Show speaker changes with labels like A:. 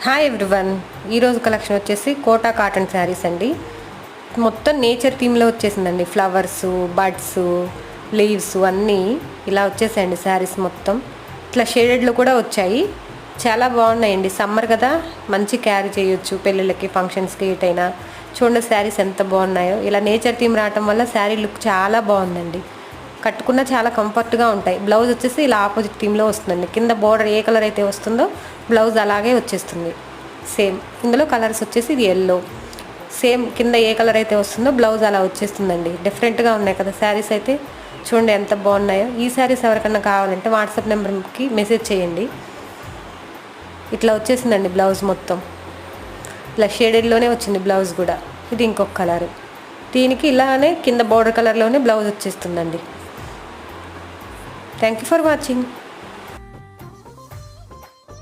A: Hi everyone, ఈరోజు collection వచ్చేసి quota cotton saris అండి. మొత్తం నేచర్ థీమ్లో వచ్చేసిందండి. ఫ్లవర్స్, బడ్స్, లీవ్స్ అన్నీ ఇలా వచ్చేసాయండి. శారీస్ మొత్తం ఇట్లా షేడెడ్లో కూడా వచ్చాయి. చాలా బాగున్నాయండి. సమ్మర్ కదా, మంచి క్యారీ చేయొచ్చు పెళ్ళిళ్ళకి, ఫంక్షన్స్కి. ఎటైనా చూడండి శారీస్ ఎంత బాగున్నాయో. ఇలా నేచర్ థీమ్ రావటం వల్ల శారీ లుక్ చాలా బాగుందండి. కట్టుకున్న చాలా కంఫర్ట్గా ఉంటాయి. బ్లౌజ్ వచ్చేసి ఇలా ఆపోజిట్ థీమ్లో వస్తుందండి. కింద బోర్డర్ ఏ కలర్ అయితే వస్తుందో బ్లౌజ్ అలాగే వచ్చేస్తుంది. సేమ్ ఇందులో కలర్స్ వచ్చేసి ఇది ఎల్లో. సేమ్ కింద ఏ కలర్ అయితే వస్తుందో బ్లౌజ్ అలా వచ్చేస్తుందండి. డిఫరెంట్గా ఉన్నాయి కదా శారీస్ అయితే. చూడండి ఎంత బాగున్నాయో. ఈ శారీస్ ఎవరికన్నా కావాలంటే వాట్సాప్ నెంబర్కి మెసేజ్ చేయండి. ఇట్లా వచ్చేసిందండి బ్లౌజ్ మొత్తం. ఇలా షేడెడ్లోనే వచ్చింది బ్లౌజ్ కూడా. ఇది ఇంకొక కలరు. దీనికి ఇలానే కింద బోర్డర్ కలర్లోనే బ్లౌజ్ వచ్చేస్తుందండి. Thank you for watching.